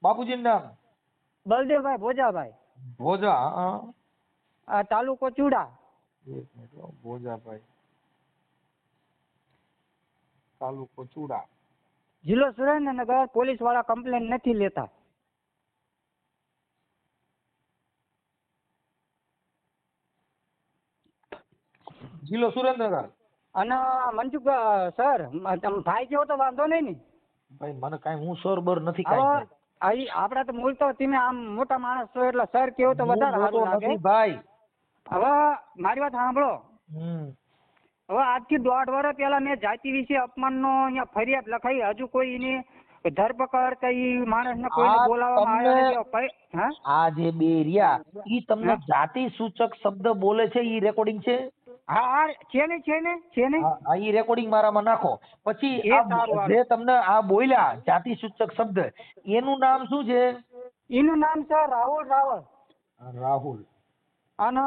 બાપુજીનું નામ? બલદેવભાઈ ભોજાભાઈ. ભોજા. હા, તાલુકો ચુડા. એક મિનિટ હો, ભોજાભાઈ, તાલુકો ચુડા. જિલ્લો સુરેન્દ્રનગર. પોલીસ વાળા કમ્પ્લેન નથી લેતા. જિલ્લો સુરેન્દ્રનગર. અને મનસુખ સર, તમે ભાઈ કેવો તો વાંધો નહીં ને? ભાઈ મને કાંઈ, હું સર બર નથી હવે કાંઈ. અહીં આપડા તો મૂળ તો તમે આમ મોટા માણસ છો એટલે સર કેવો તો વધારે સારું લાગે. ભાઈ હવે મારી વાત સાંભળો. હવે આજથી 1.5 વર્ષ પહેલા મેં જાતિ વિશે અપમાનનો અહીંયા ફરિયાદ લખાઈ. હજુ કોઈ એની ધરપકડ કઈ માણસને કોઈને બોલાવવામાં આવ્યા નથી. હા, આ જે બે રહ્યા ઈ તમને જાતિ સૂચક શબ્દ બોલે છે, ઈ રેકોર્ડિંગ છે? હા હા, છે ને. હા, ઈ રેકોર્ડિંગ મારામાં નાખો. પછી એ સારું, જે તમને આ બોલ્યા જાતિ સૂચક શબ્દ, એનું નામ શું છે? એનું નામ છે રાહુલ રાવળ. રાહુલ. અને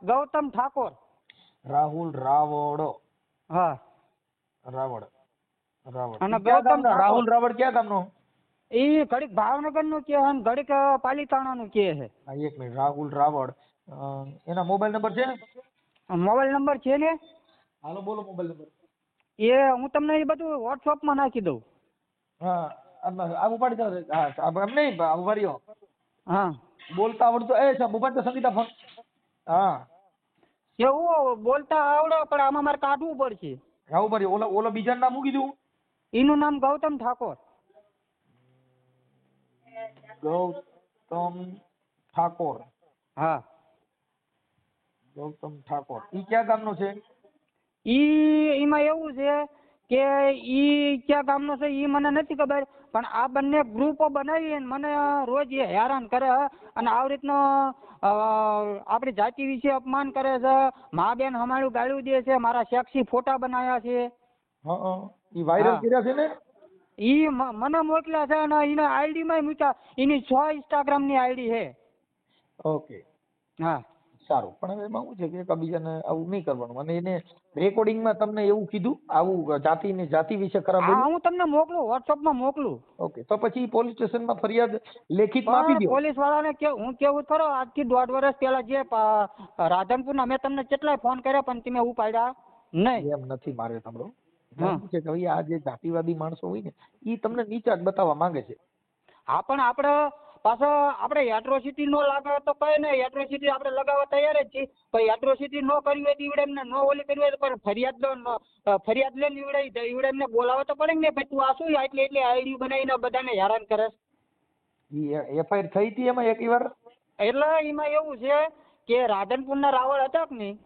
ગૌતમ ઠાકોર. રાહુલ રાવળ. હા, રાવળ. અને ગૌતમ રાહુલ રાવળ ક્યાં ગામનો? એ ઘડીક ભાવનગર નું કે અને ઘડીક પાલીતાણા નું કે છે. એક મિનિટ. રાહુલ રાવળ. એના મોબાઈલ નંબર છે? મોબાઈલ નંબર છે ને. હાલો બોલો મોબાઈલ નંબર. એ હું તમને એ બધું વોટ્સઅપ માં નાખી દઉં. હા, આ ઉપાડી દો. હા, એમ નહીં, ઉપાડ્યો. હા, બોલતા આવડતું? એ સાહેબ ઉપાડ તો સંગીતા ફોન. હા, એવું બોલતા આવડે પણ આમાં મારે કાઢવું પડશે. હા ઉપાડ્યો. ઓલો બીજાનું નામ શું કીધું? એનું નામ ગૌતમ ઠાકોર. ગૌતમ ઠાકોર. હા, ગૌતમ ઠાકોર. ઈ ક્યાં ગામનો છે? એમાં એવું છે કે ઈ ક્યાં ગામનો છે ઈ મને નથી ખબર, પણ આ બંને ગ્રુપો બનાવી મને રોજ એ હેરાન કરે અને આવી રીતનો આપણી જાતિ વિશે અપમાન કરે છે. મા બેન હમારું ગાળ્યું દે છે, મારા સેક્સી ફોટા બનાવ્યા છે. ઈ વાયરલ કર્યા છે ને? ઈ મને મોકલ્યા છે અને એના આઈડી માં મૂક્યા. એની 6 ઇન્સ્ટાગ્રામ ની આઈડી છે. ઓકે, હા, સારું. પણ હવે એમાં શું છે કે એકબીજાને આવું નહીં કરવાનું. અને એને રેકોર્ડિંગમાં તમને એવું કીધું આવું જાતિ વિશે ખરાબ હા, બોલ્યું? હું તમને મોકલું, વોટ્સઅપ માં મોકલું. ઓકે, તો પછી પોલીસ સ્ટેશનમાં ફરિયાદ લેખિતમાં આપી દો. પોલીસ વાળાને હું કેવું ખરો, આજથી 1.5 વર્ષ પહેલા જે રાધનપુરના મેં તમને કેટલાય ફોન કર્યા પણ તમે ઉપાડ્યા નહીં. એમ નથી મારે સાંભળો. શું છે કે ભાઈ આ જે જાતિવાદી માણસો હોય ને ઈ તમને નીચા જ બતાવવા માંગે છે. હા, પણ આપણે પાછો આપણે એટ્રોસિટી નો લાગે તો કઈ નહીં. એટ્રોસિટી આપણે લગાવવા તૈયાર જ છીએ. પણ એટ્રોસિટી નો કરવી હોય તો ઈવડે એમને નો ઓલી કરવી હોય પણ ફરિયાદ લઈને ઈવડે એમને બોલાવવા તો પડે ને. ભાઈ તું આ શું એટલી આઈડી બનાવીને બધાને હેરાન કરે? એફઆઈઆર થઈ હતી એમાં એક વાર? એટલે એમાં એવું છે કે રાધનપુરના રાવળ હતા કે નહીં,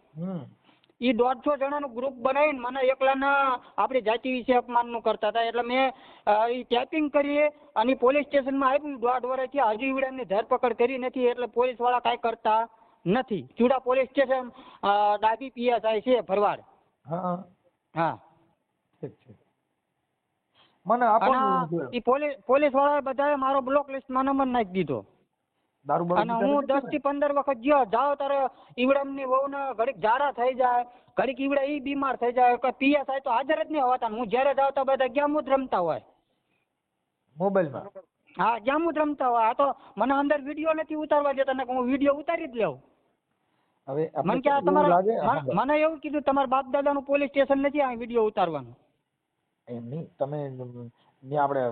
એ 150 જણાનું ગ્રુપ બનાવીને મને એકલાના આપણી જાતિ વિશે અપમાનનું કરતા હતા. એટલે મેં એ ટેપિંગ કરી અને પોલીસ સ્ટેશનમાં આપ્યું. 1.5 વર્ષથી હજુ ઈવડે એમની ધરપકડ કરી નથી. એટલે પોલીસ વાળા કાંઈ કરતા નથી. ચુડા પોલીસ સ્ટેશન ડાબી પીએસઆઈ છે ભરવાડ. હા, ઠીક છે. મને આપો. એ પોલીસ વાળાએ બધાએ મારો બ્લોક લિસ્ટમાં નંબર નાખી દીધો. અને હું 10 થી 15 વખત જાઓ ત્યારે ઈવડમની વહુને ઘડીક ઝાડા થઈ જાય, ઘડીક ઈવડે ઈ બીમાર થઈ જાય. પીએસઆઈ તો હાજર જ નહીં હોતા. હું જ્યારે જાઉં તો બધા ગેમ જ રમતા હોય મોબાઈલમાં. હા, ગેમ જ રમતા હોય. આ તો મને અંદર વિડીયો નથી ઉતારવા દેતા ને હું વિડીયો ઉતારી જ લઉં. હવે મને કે મને એવું કીધું તમારા બાપ દાદાનું પોલીસ સ્ટેશન નથી આ વિડીયો ઉતારવાનું. એમ નહીં, તમે આપણે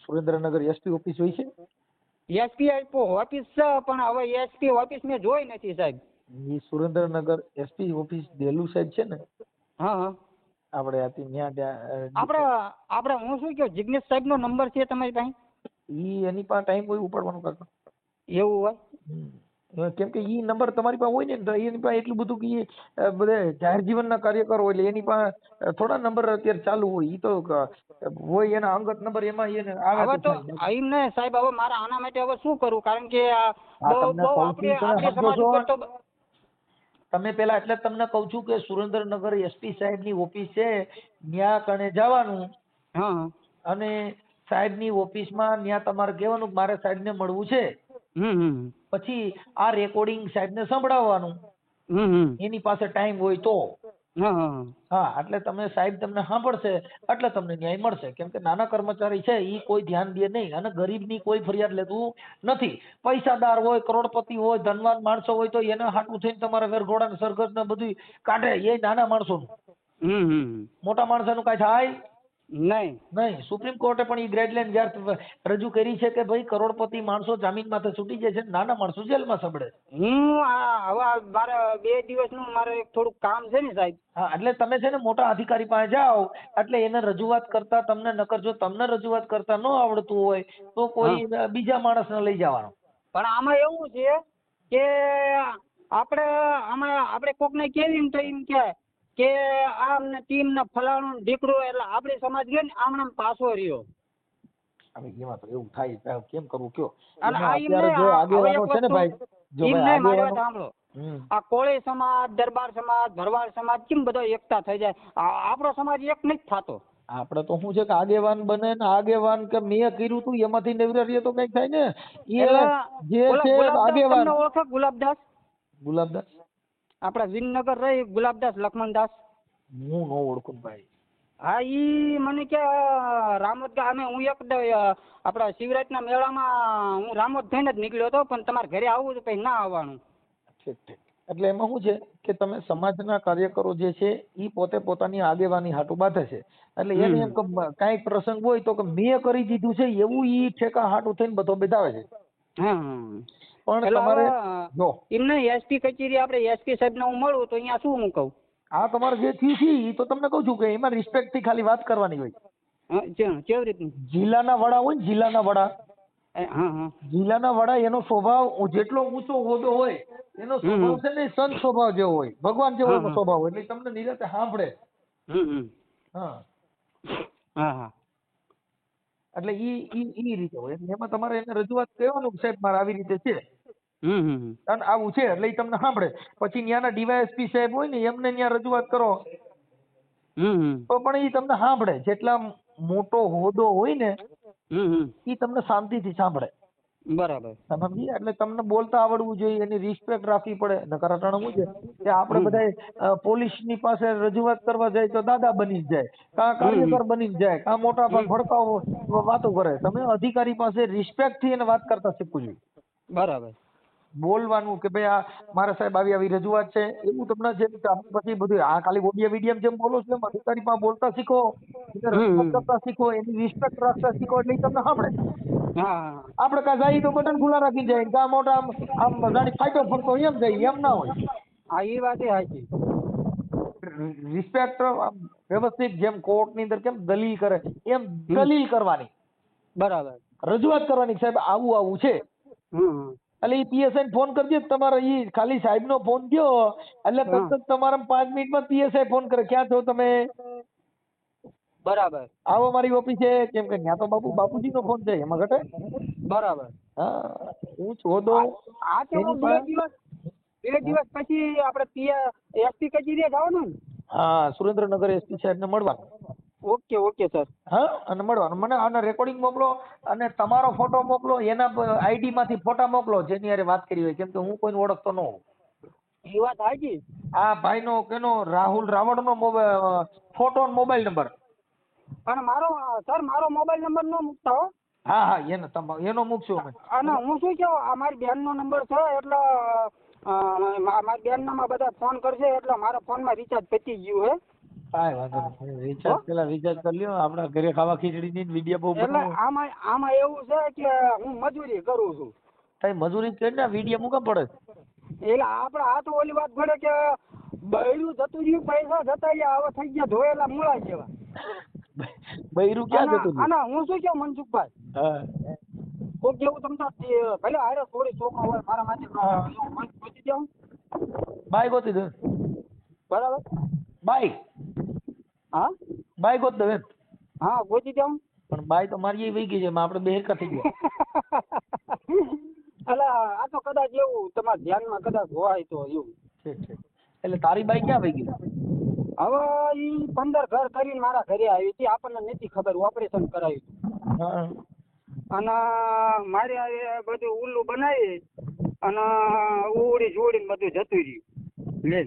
સુરેન્દ્રનગર એસપી ઓફિસ હોય છે? એસપી ઓફિસ છે પણ હવે એસપી ઓફિસ મેં જોઈ નથી સાહેબ. એ સુરેન્દ્રનગર એસપી ઓફિસ દેલું સાહેબ છે ને? હા, આપણે આપણે હું શું કહું, જિગ્નેશ સાહેબ નો નંબર છે તમારી પાસે? એની પાસે ટાઈમ હોય ઉપાડવાનું કાકા? એવું હોય? કેમ કે ઈ નંબર તમારી પાસે હોય ને તો એની પાસે એટલું બધું કે બધા જાહેર જીવનના કાર્યકરો હોય એટલે એની પાસે થોડા નંબર અત્યારે ચાલુ હોય. ઈ તો હોય એના અંગત નંબર એમાં એને આવે તો એમ ને સાહેબ. હવે મારે આના માટે હવે શું કરું? કારણ કે તમે પેલા એટલે તમને કહું છું કે સુરેન્દ્રનગર એસપી સાહેબ ની ઓફિસ છે, ત્યાં કણે જવાનું. અને સાહેબ ની ઓફિસમાં ત્યાં તમારે કહેવાનું કે મારે સાહેબ ને મળવું છે. પછી આ રેકોર્ડિંગ સાહેબ ને સંભળાવવાનું એની પાસે ટાઈમ હોય તો. હા એટલે તમે સાહેબ તમને સાંભળશે એટલે તમને ન્યાય મળશે. કેમ કે નાના કર્મચારી છે એ કોઈ ધ્યાન દે નહીં અને ગરીબની કોઈ ફરિયાદ લેતું નથી. પૈસાદાર હોય, કરોડપતિ હોય, ધનવાન માણસો હોય તો એના હાટું થઈને તમારે વેરઘોડા ને સરઘસ ને બધું કાઢે. એ નાના માણસોનું. મોટા માણસોનું કાંઈ થાય નહીં. સુપ્રીમ કોર્ટે પણ એ ગાઈડલાઈન જ્યારે રજૂ કરી છે કે ભાઈ કરોડપતિ માણસો જામીન માથે છૂટી જાય છે, નાના માણસો જેલમાં સબડે. હવે મારે 2 દિવસનું મારે થોડુંક કામ છે ને સાહેબ. હા એટલે તમે છે ને મોટા અધિકારી પાસે જાઓ એટલે એને રજૂઆત કરતા તમને નકર જો તમને રજૂઆત કરતા ન આવડતું હોય તો કોઈ બીજા માણસને લઈ જવાનો. પણ આમાં એવું છે કે આપણે કોકને કેવી તો એમ કે આમ ને ટીમ ને ફલાણું દીકરો એટલે આપણી સમાજ ગયો ને આમ પાછો રહ્યો. હવે એમાં તો એવું થાય કેમ કરવું કયો. અને અત્યારે જો આગેવાનો છે ને ભાઈ, જો ભાઈ આગેવાનો સાંભળો, આ કોળી સમાજ, દરબાર સમાજ, ભરવાડ સમાજ કેમ બધો એકતા થઈ જાય, આપણો સમાજ એક નથી થતો. આપણે તો શું છે કે આગેવાન બને ને આગેવાન કે મેં કર્યું તું એમાંથી નવરા તો કઈક થાય ને. એ જે છે આગેવાન ઓળખો ગુલાબદાસ. ગુલાબદાસ આપડા વિનનગર રહી ગુલાબદાસ લક્ષ્મણદાસ. હું ન ઓળખું ભાઈ. હા ઈ મને કે રામોદ અમે હું એક આપડા શિવરાજના મેળામાં હું રામોદ થઈને જ નીકળ્યો હતો પણ તમારે ઘરે આવવું તો પછી ના આવવાનું. ઠીક ઠીક. એટલે એમાં શું છે કે તમે સમાજના કાર્યકરો જે છે એ પોતે પોતાની આગેવાની હાટુ બાંધે છે. એટલે એને એમ કઈ પ્રસંગ હોય તો કે મેં કરી દીધું છે એવું ઈ ઠેકા હાટુ થઈને બધો બતાવે છે. પણ તમારે જો એમને એસપી કચેરી આપણે એસપી સાહેબ ને હું મળું તો અહીંયા શું હું કહું, આ તમારે જે થયું છે એ તો તમને કહું છું કે એમાં રિસ્પેક્ટ થી ખાલી વાત કરવાની હોય. કેવી રીતની? જિલ્લાના વડા હોય ને, જિલ્લાના વડા, જિલ્લાના વડા એનો સ્વભાવ જેટલો ઊંચો હોદ્દો હોય એનો સ્વભાવ છે ને સંત સ્વભાવ જેવો હોય, ભગવાન જેવો સ્વભાવ હોય એટલે તમને નિરાતે સાંભળે. એટલે ઈ રીતે હોય. એમાં તમારે એને રજૂઆત કરવાનું કે સાહેબ મારે આવી રીતે છે અને આવું છે એટલે એ તમને સાંભળે. પછી ત્યાંના ડીવાયએસપી સાહેબ હોય ને એમને ત્યાં રજૂઆત કરો તો પણ એ તમને સાંભળે. જેટલા મોટો હોદ્દો હોય ને એ તમને શાંતિથી સાંભળે. બરાબર. સમજી? એટલે તમને બોલતા આવડવું જોઈએ, એની રિસ્પેક્ટ રાખવી પડે. નકર અટાણે શું છે કે આપણે બધા પોલીસની પાસે રજૂઆત કરવા જાય તો દાદા બની જાય, કાં કાર્યકર બની જાય, કાં મોટા ભડકાઓ વાતો કરે. તમે અધિકારી પાસે રિસ્પેક્ટ થી એને વાત કરતા શીખવું જોઈએ. બરાબર. બોલવાનું કે ભાઈ આ મારા સાહેબ આવી રજૂઆત છે એવું તમને જેમ પછી બધું આ ખાલી ઓડિયો વિડીયો જેમ બોલો છો એમ અધિકારી પાસે બોલતા શીખો, એને રજૂઆત કરતા શીખો, એની રિસ્પેક્ટ રાખતા શીખો એટલે એ તમને સાંભળે. આપણે કાં જાય તો બટન ખુલ્લા રાખી જાય, કાં મોટા આમ જાણી ફાયદો ફરતો એમ જાય, એમ ના હોય. એ વાત સાચી. રિસ્પેક્ટ વ્યવસ્થિત જેમ કોર્ટની અંદર કેમ દલીલ કરે એમ દલીલ કરવાની. બરાબર. રજૂઆત કરવાની સાહેબ આવું આવું છે. એટલે એ પીએસઆઈ ફોન કરજે તમારે એ ખાલી સાહેબ નો ફોન થયો એટલે તરત તમારા 5 મિનિટમાં પીએસઆઈ ફોન કરે, ક્યાં છો તમે? બરાબર. આવો મારી ઓફિસે. કેમ કે ત્યાં તો બાપુજી નો ફોન છે, એમાં ઘટે. બરાબર. હા હું શોધો. આ તો 2 દિવસ પછી આપણે એસપી કચેરીએ જવાનું ને? હા, સુરેન્દ્રનગર એસપી સાહેબ ને મળવાનું. Okay okay sir. હા અને મળવાનું. મને આના રેકોર્ડિંગ મોકલો અને તમારો ફોટો મોકલો, એના આઈડી માંથી ફોટા મોકલો જેની હારે વાત કરી હોય. કેમ કે હું કોઈને ઓળખતો ન હોઉં. એ વાત સાચી. આ ભાઈનો કેનો રાહુલ રાવળનો ફોટો મોબાઈલ નંબર. અને મારો મોબાઈલ નંબર ન મૂકતા હો. હા એનો મૂકશું અમે. અને હું શું કહું, આ મારી બેનનો નંબર છે એટલે મારી બેનનામાં બધા ફોન કરશે એટલે મારા ફોનમાં રિચાર્જ પતી ગયું હે. કાંઈ વાંધો નહીં. રિચાર્જ કરી લ્યો. આપણા ઘરે ખાવા ખીચડીની વિડીયો બહુ. એટલે આમાં એવું છે કે હું મજૂરી કરું છું. કઈ મજૂરી કરી ને વિડીયો મૂકા પડે. એટલે આપણે આ તો ઓલી વાત પડે કે બૈરું જતું રહ્યું, પૈસા જતા રહ્યા, હવે થઈ ગયા ધોયેલા મૂળા જેવા. બૈરું ક્યાં જતું રહ્યું? અને હું શું કહું મનસુખભાઈ, કોક જેવું તમને ભલે હારે થોડી છોકરો હોય મારા માટે ગોતી દઉં. બાય ગોતી દે. બરાબર. બાય. હા બાય ગોત દે. હા ગોતી દઉં. પણ બાય તો મારી વહી ગઈ છે, આપણે બે હેરકા થઈ ગયા. એટલે આ તો કદાચ એવું તમારા ધ્યાનમાં કદાચ હોય તો એવું. એટલે તારી બાઈ ક્યાં વહી ગઈ? હવે ઈ 15 ઘર કરીને મારા ઘરે આવી હતી. આપણને નથી ખબર, ઓપરેશન કરાવ્યું અને મારે બધું ઉલ્લું બનાવી અને ઉડી જોડીને બધું જતું રહ્યું.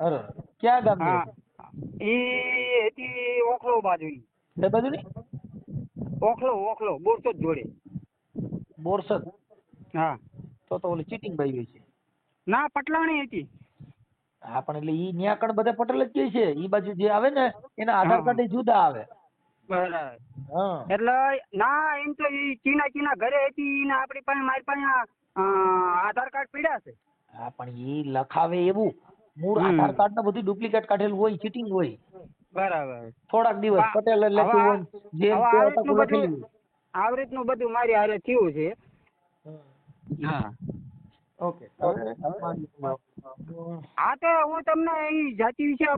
અરે ક્યાં ગામ? એ હતી ઓખલો બાજુની. એ બાજુની ઓખલો બોરસદ જોડે. બોરસદ? હા. તો ઓલી ચીટિંગ ભાઈ હોય છે. ના, પટલાણી હતી. હા, પણ એટલે ઈ ન્યા કણ બધા પટેલ જ કે છે. ઈ બાજુ જે આવે ને એના આધાર કાર્ડ જુદા આવે. બરાબર. હા, એટલે ના, એમ તો ઈ ચીના ઘરે હતી ને આપણી પાસે મારી પાસે આધાર કાર્ડ પડ્યા છે. હા, પણ ઈ લખાવે એવું મૂળ આધાર કાર્ડ ને બધું ડુપ્લિકેટ કાઢેલું હોય, ચીટિંગ હોય. બરાબર. થોડાક દિવસ પટેલ લખ્યું હોય, જેમ તે અટકું લખેલું હોય. આવી રીતનું બધું મારી હારે થયું છે. હા. ઓકે. હા, તો હું તમને ઈ જાતિ વિશે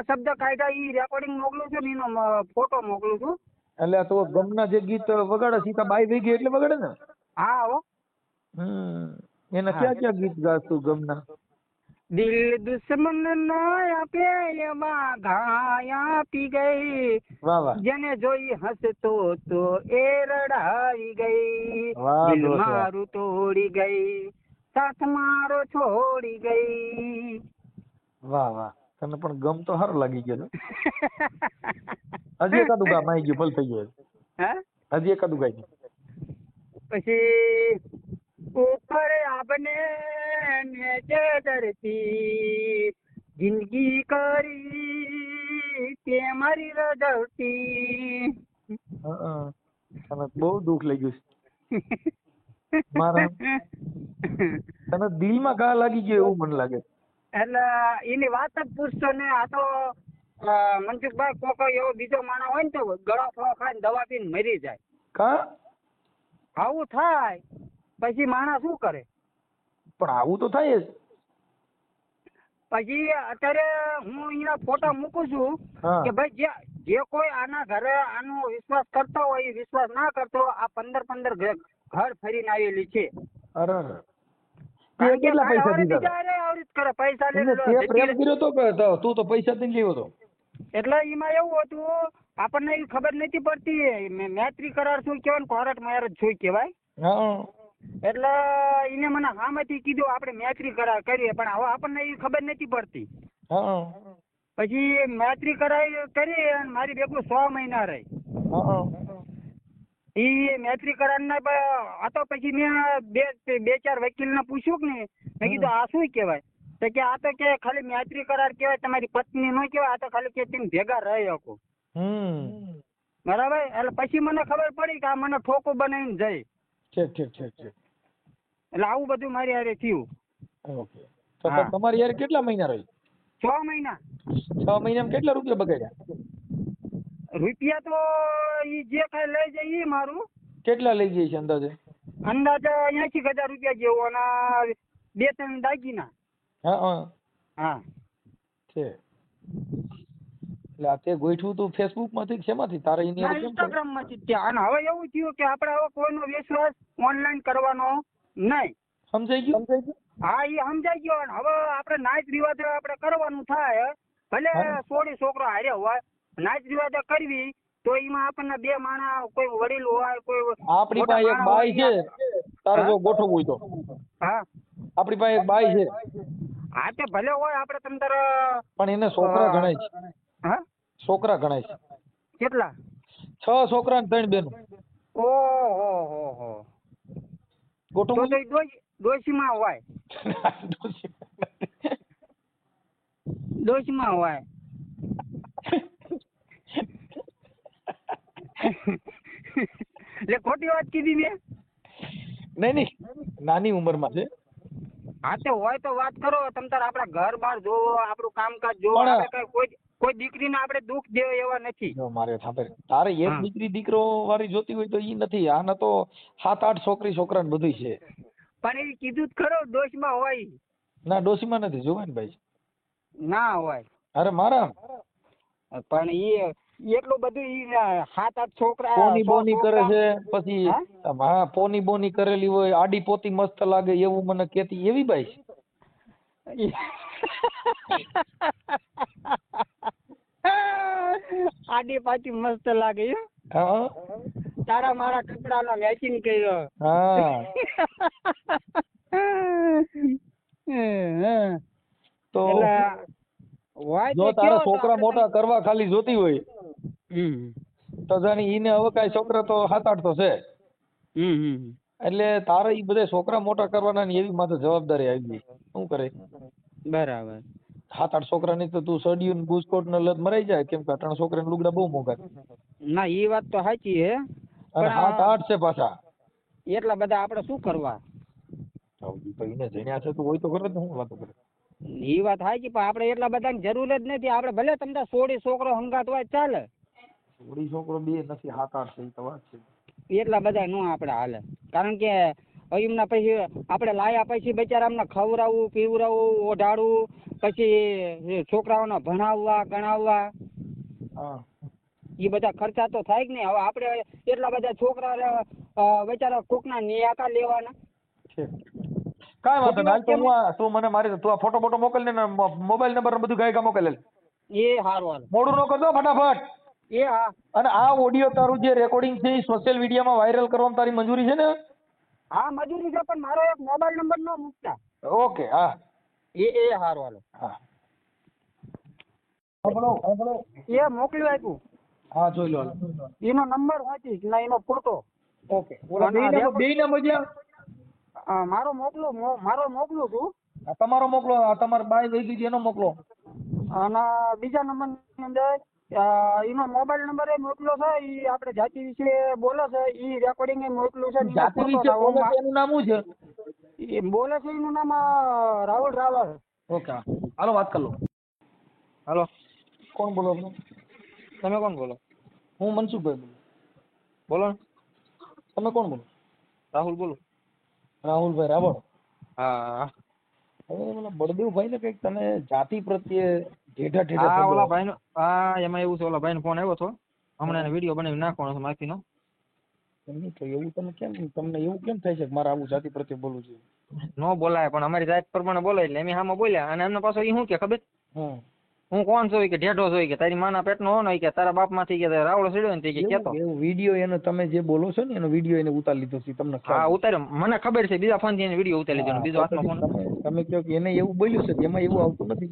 શબ્દ કાયદા ઈ રેકોર્ડિંગ મોકલું છું ને એનો ફોટો મોકલું છું. એટલે તો ગમના જે ગીત વગાડે સીતા બાઈ ભેગી એટલે વગાડે ને? હા હો. એના ક્યાં ક્યાં ગીત ગાતું ગમના? દિલ દુશ્મન નો આપે એમાં ઘાયા પી ગઈ. વાહ વાહ. જેને જોઈ હસતો તો એ રડાઈ ગઈ. વાહ, દિલ મારું તોડી ગઈ, સાથ મારો છોડી ગઈ. વાહ વાહ, તને પણ ગમ તો સારું લાગી ગયો. હજી એકાદું ગા માઈ ગયું ભલ થઈ ગયું. હજી એકાદું ગાઈ ગયું. પછી ઉપર આપને નીચે ધરતી, જિંદગી કરી તે મારી રજવતી. તને બહુ દુઃખ લાગ્યું છે મારા. તને દિલમાં ઘા લાગી ગયો એવું મને લાગે. એટલે એની વાત જ પૂછતો ને. આ તો મનસુખભાઈ કોક એવો બીજો માણસ હોય ને તો ગળા ફળો ખાઈને દવા પીને મરી જાય. કા આવું થાય પછી માણસ શું કરે? પણ આવું તો થાય જ. પછી અત્યારે હું અહીંયા ફોટા મૂકું છું કે ભાઈ જે કોઈ આના ઘરે આનો વિશ્વાસ કરતો હોય એ વિશ્વાસ ના કરતો. આ 15 ઘર ફરીને આવેલી છે. અરે કેટલા પૈસા દીધા? પૈસા પ્રેમ કર્યો તો કે તું તો પૈસા દઈને લેવો તો? એટલે એમાં એવું હતું, આપણને એવી ખબર નથી પડતી મૈત્રી કરાર શું કહેવાય ને કોર્ટ મેરેજ શું કહેવાય. એટલે એને મને સામેથી કીધું આપણે મૈત્રી કરાર કરીએ, પણ હવે આપણને એવી ખબર નથી પડતી. પછી મૈત્રી કરાર કરી અને મારી ભેગું 6 મહિના રહી. એ મૈત્રી કરાર ના હતો. પછી મેં બે ચાર વકીલ ને પૂછ્યું કે નહીં, મેં કીધું આ શું કહેવાય? તો કે આ તો કે ખાલી મૈત્રી કરાર કહેવાય, તમારી પત્ની નો કહેવાય. આ તો ખાલી કે તમે ભેગા રહી શકો. બરાબર. એટલે પછી મને ખબર પડી કે આ મને ઠોકું બનાવીને જાય. ઠીક. એટલે આવું બધું મારી હારે થયું. ઓકે. તો તમારી યાર કેટલા મહિના રહી? 6 મહિના. 6 મહિનામાં કેટલા રૂપિયા બગાડ્યા? રૂપિયા તો ઈ જે કઈ લઈ જાય ઈ મારું. કેટલા લઈ જાય છે અંદાજે? અંદાજે 80,000 રૂપિયા જેવો અને 2-3 દાગીના. હા. છે. એટલે આ તે ગોઠવું તું ફેસબુક માંથી શેમાંથી? તારે ઇન્સ્ટાગ્રામ માંથી જ. અને હવે એવું થયું કે આપણે હવે કોઈનો વિશ્વાસ ઓનલાઈન કરવાનો નહીં. સમજાઈ ગયું? હા, એ સમજાઈ ગયો. અને હવે આપણે નાચ રિવાજ આપણે કરવાનું થાય, ભલે છોડી છોકરો હારે હોય, નાચ રિવાજ કરવી તો એમાં આપણને 2 માણસ, કોઈ વડીલ હોય, કોઈ આપણી પાસે એક બાઈ છે, તારે જો ગોઠવવું હોય તો. હા, આપણી પાસે એક બાઈ છે. હા, તે ભલે હોય, આપણે તમ તાર. પણ એને છોકરા ગણાય છે. હા, છોકરા ગણાય છે. કેટલા? 6 છોકરા ને 3 બહેનો. ઓહો. ગોઠવવું તો ડોશીમાં હોય. ડોશીમાં હોય. એટલે ખોટી વાત કીધી મેં? નહીં, નાની ઉંમરમાં છે. હા, તો હોય તો વાત કરો. તમ તાર આપણા ઘર બાર જોવો, આપણું કામકાજ જોવો. આપણે કોઈ દીકરીને આપણે દુઃખ દેવો એવા નથી. મારે સાંભળ, તારે એક દીકરી દીકરો વાળી જોતી હોય તો ઈ નથી. આને તો 7-8 છોકરા ને બધું છે. પણ એ કીધું જ ખરો, ડોશીમાં હોય. ના, ડોશીમાં નથી. જોવાય ને ભાઈ, ના હોય. અરે મારા પણ એટલું બધું 7-8 છોકરા પોની કરે છે. પછી પોની બોની કરેલી હોય, આડી પોતી મસ્ત લાગે એવું મને કેતી એવી બાઈ છે. આડી પાછી મસ્ત લાગે. તારા મારા કપડા નો મેચિંગ કર્યો. તો હોય જો તો તારા કયો તો છોકરા આપણે મોટા કરવા ખાલી જોતી હોય તો જાણી ઈને હવે કાંઈ છોકરા તો 7-8 તો છે. એટલે તારે ઈ બધા છોકરા મોટા કરવાના ને એવી માથે જવાબદારી આવી ગઈ. શું કરે? બરાબર. 7-8 છોકરાની તો તું સડિયું ને બુસ્કોટ ને લત મરાઈ જાય, કેમ કે 8 છોકરાને લુગડા બહુ મોંઘા. ના એ વાત તો સાચી હે, અને 7-8 છે પાછા. એટલા બધા આપણે શું કરવા? ઈ તો ઈને જણ્યા છે તો હોય તો કરે ને, હું વાતો કરે. એ વાત સાચી, પણ આપણે એટલા બધાની જરૂર જ નથી. આપણે ભલે તમને 16 છોકરો હંગાત હોય ચાલે. 16 છોકરો બે નથી, 7-8 છે, ઈ તો વાત છે. એટલા બધા નો આપણે હાલે, કારણ કે એમના પછી આપણે લાયા પછી બચારા અમને ખવડાવવું, પીવડાવવું, ઓઢાડવું, પછી છોકરાઓને ભણાવવા, ગણાવવા, હા, એ બધા ખર્ચા તો થાય જ નહીં. હવે આપણે એટલા બધા છોકરા બચારા કોકના નિયાકા લેવાના. કાંઈ વાંધો નહીં, હાલ તો તું મને મારી તું આ ફોટો બોટો મોકલ ને મોબાઈલ નંબર બધું ગાયકા મોકલે. એ સારું હાલ. મોડું ન કરતો ફટાફટ. એ હા. અને આ ઓડિયો તારું જે રેકોર્ડિંગ છે એ સોશિયલ મીડિયામાં વાયરલ કરવામાં તારી મંજૂરી છે ને? હા મજૂરી છે, પણ મારો એક મોબાઈલ નંબર ન મૂકતા. ઓકે, હા. એ સારું હાલો. હા. એ મોકલી આપ્યું. હા, જોઈ લો. એનો નંબર વાંચીશ ના એનો ફોટો. ઓકે. ઓલા બે ના મજા મારો મોકલું છું. તમારો મોકલો, તમારા બાઈ વહી ગઈ એનો મોકલો. અને બીજા નંબર ની અંદર એનો મોબાઈલ નંબર એ મોકલો છે. એ આપણે જાતિ વિશે બોલે છે, એ રેકોર્ડિંગ એ મોકલું છે. જાતિ વિશે બોલે છે એનું નામ શું છે? એ બોલે છે એનું નામ રાહુલ રાવળ. ઓકે, હાલો વાત કરી લો. હાલો, કોણ બોલો? તમે કોણ બોલો? હું મનસુખભાઈ બોલું. બોલો. તમે કોણ બોલો? રાહુલ બોલો. રાહુલભાઈ રાવળ. હા. હવે ઓલા બળદેવભાઈ ને કઈક તને જાતિ પ્રત્યે હા, ઓલા ભાઈ નો એમાં એવું છે, ઓલા ભાઈ નો ફોન આવ્યો હતો હમણાં, એને વિડીયો બનાવી નાખવાનો છે માફી નો. એવું તમે કેમ, તમને એવું કેમ થાય છે કે મારે આવું જાતિ પ્રત્યે બોલવું છે? નો બોલાય, પણ અમારી જાત પ્રમાણે બોલાય એટલે એમ સામે બોલ્યા. અને એમને પાછો એ શું કે ખબર, હું કોણ છું કે ઢેઢો છું કે તારી માના પેટનો હો ને કે તારા બાપ માંથી કે રાવળો સીડ્યો ને તે કેતો. એવું વિડીયો એને તમે જે બોલો છો ને એનો વિડીયો એને ઉતારી લીધો છે તમને? હા, ઉતાર્યો, મને ખબર છે. બીજા ફોન થી એને વિડીયો ઉતારી લીધો, બીજો હાથનો ફોન. તમે કહો કે એને એવું બોલ્યું છે, એમાં એવું આવતું નથી.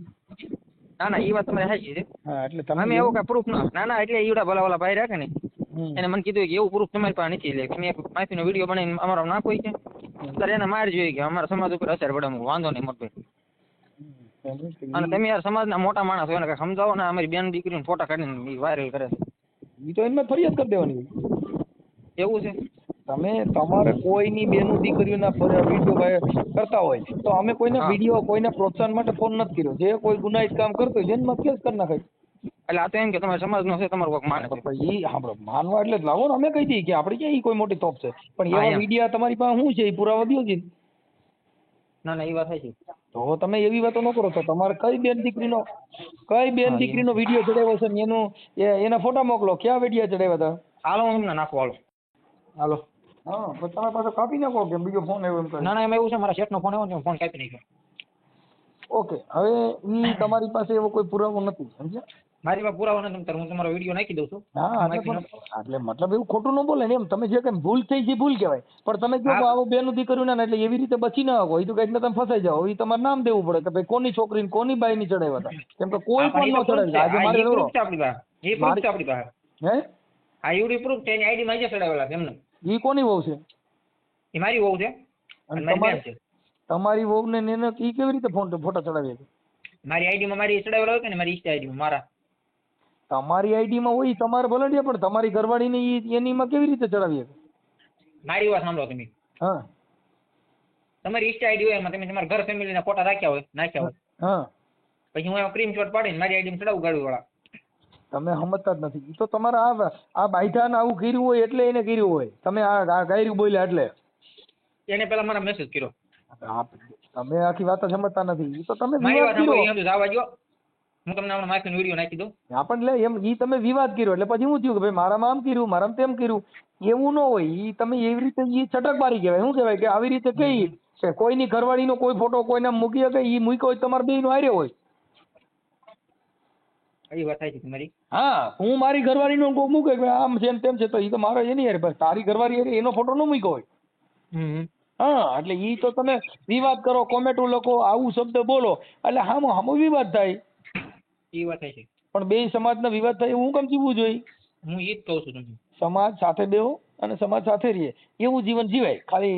ના એ વાત તમારી સાચી છે. હા, એટલે તમે અમે એવું કઈ પ્રૂફ ના એટલે ઈવડા ભલા ઓલા ભાઈ રાખે ને એને મને કીધું કે એવું પ્રૂફ તમારી પાસે નથી, એટલે મેં માફી નો વિડીયો બનાવીને અમારો નાખો છે, ત્યારે એને માર જોઈએ કે અમારા સમાજ ઉપર અસર પડે. વાંધો નહીં મોટભાઈ. અને તમે યાર સમાજના મોટા માણસ હોય ને કઈ સમજાવો ને, અમારી બેન દીકરીને ફોટા કાઢીને વાયરલ કરે છે. એ તો એમને ફરિયાદ કરી દેવાની. એવું છે? તમે તમારે કોઈની બેનું દીકરીઓના વિડીયો કરતા હોય તો અમે કોઈના વિડીયો કોઈને પ્રોત્સાહન માટે ફોન નથી કર્યો. જે કોઈ ગુનાહિત કામ કરતો હોય જેનમાં કેસ કરી નાખે. એટલે આ તો એમ કે તમારા સમાજનો છે, તમારો કોઈક માને છે. ઈ સાંભળો, માનવા એટલે લાવો ને અમે કહી દઈએ કે આપણે ક્યાં કોઈ મોટી તોપ છે, પણ એવા વિડીયો તમારી પાસે શું છે એ પુરાવા દો છે. ના એ વાત છે. તો તમે એવી વાતો ન કરો. તો તમારે કઈ બેન દીકરીનો વિડીયો ચડાવ્યો છે એનું એના ફોટા મોકલો. ક્યાં વિડીયો ચડાવ્યા હતા? હાલો હું તમને નાખું. હાલો. હા, તો તમે પાછો કાપી નાખો કે બીજો ફોન આવ્યો એમ કહે. ના એમાં એવું છે, મારા શેઠનો ફોન આવ્યો, ફોન કાપી નાખ્યો. ઓકે, હવે ઈ તમારી પાસે એવો કોઈ પુરાવો નથી, સમજ્યા? મારી પાસે પુરાવો નથી, હું તમારો વિડીયો નાખી દઉં છું. હા, એટલે મતલબ એવું ખોટું ન બોલે ને એમ. તમે જે કઈ ભૂલ થઈ છે ભૂલ કહેવાય, પણ તમે જો આવો બેનું દીકરીઓ ને એટલે એવી રીતે બચી ના શકો. એ તો કઈક તમે ફસાઈ જાઓ. એ તમારે નામ દેવું પડે કે ભાઈ કોની છોકરીને કોની બાઈ ની ચડાવ્યા હતા, કેમ કે કોઈ પણ નો ચડાવે. આજે મારે પ્રૂફ છે આપણી પાસે. એ પ્રૂફ છે આપણી પાસે. હે? હા, એવડી પ્રૂફ છે. એની આઈડી માં જે ચડાવેલા છે એમને. ઈ કોની વહુ છે? એ મારી વહુ છે. અને મારી બેન છે. તમારી વહુ ને એને ઈ કેવી રીતે ફોટા ચડાવ્યા છે? મારી આઈડી માં મારી ચડાવેલો હોય કે ને, મારી ઇન્સ્ટા આઈડી માં મારા. તમારી આઈડી માં હોય તમારે ભલે ને, પણ તમારી ઘરવાળી ને એની માં કેવી રીતે ચડાવી છે? મારી વાત સાંભળો તમે. હા, તમારી ઇન્સ્ટા આઈડી હોય એમાં તમે તમારા ઘર ફેમિલી ના ફોટા નાખ્યા હોય. હા, પછી હું સ્ક્રીનશોટ પાડીને મારી આઈડી માં ચડાવું ગાડી વાળા. તમે સમજતા જ નથી. ઈ તો તમારા આ બાઈઠા ને આવું કર્યું હોય એટલે એને કર્યું હોય. તમે આ ગાયરું બોલ્યા એટલે એને પેલા મારા મેસેજ કર્યો. તમે આખી વાત સમજતા નથી. ઈ તો તમે મારી વાત સાંભળો, જવા દો. હું તમને હમણાં માફીનો વિડીયો નાખી દઉં. હા, પણ લે એમ ઈ તમે વિવાદ કર્યો એટલે પછી શું થયું કે ભાઈ મારામાં આમ કર્યું, મારામાં તેમ કર્યું. એવું ન હોય. ઈ તમે એવી રીતે ઈ છટકબારી કહેવાય. શું કહેવાય કે આવી રીતે કઈ કે કોઈની ઘરવાળીનો કોઈ ફોટો કોઈને મૂકી શકે, ઈ મૂક્યો હોય તમારે બેયનો હારે હોય. એ વાત થાય છે તમારી. હા, હું મારી ઘરવાળીનો મૂકે કે આમ છે તેમ છે, તો ઈ તો મારો એની હારે. બસ તારી ઘરવાળી એનો ફોટો ન મૂક્યો હોય. હા, એટલે ઈ તો તમે વિવાદ કરો, કોમેન્ટો લખો, આવું શબ્દ બોલો એટલે હામો વિવાદ થાય. એ વાત છે. પણ બે સમાજના વિવાદ થાય એવું કેમ જીવવું જોઈએ? હું ઈ જ કહું છું તમને. સમાજ સાથે બેહો અને સમાજ સાથે રહીએ એવું જીવન જીવાય. ખાલી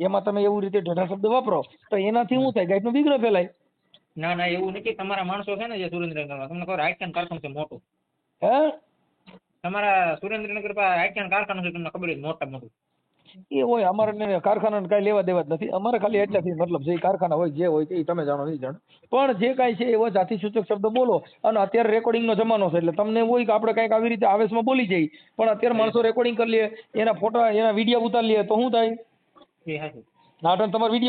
એમાં તમે એવું રીતે ઢેઢા શબ્દ વાપરો તો એનાથી શું થાય? ગાયનો વિગ્રહ ફેલાય. ના ના એવું નથી. તમારા માણસો છે ને જે સુરેન્દ્રનગરમાં, તમને ખબર આઈટન કારખાનું છે મોટું. હે? તમારા સુરેન્દ્રનગર પાસે આઈટન કારખાનું છે, તમને ખબર છે મોટા મોટું. એ હોય, અમારે કારખાના કઈ લેવા દેવા જ નથી. અમારે ખાલી એટલાથી મતલબ જે કારખાના હોય જે હોય એ તમે જાણો નહીં જાણો. પણ જે કાંઈ છે એવો જાતિ સૂચક શબ્દ બોલો. અને અત્યારે રેકોર્ડિંગનો જમાનો છે એટલે તમને હોય કે આપણે કંઈક આવી રીતે આવેશમાં બોલી જઈએ, પણ અત્યારે માણસો રેકોર્ડિંગ કરી લે, એના ફોટા એના વિડીયો ઉતારી લે તો શું થાય? એ હાચું. નાટક તમારો વિડીયો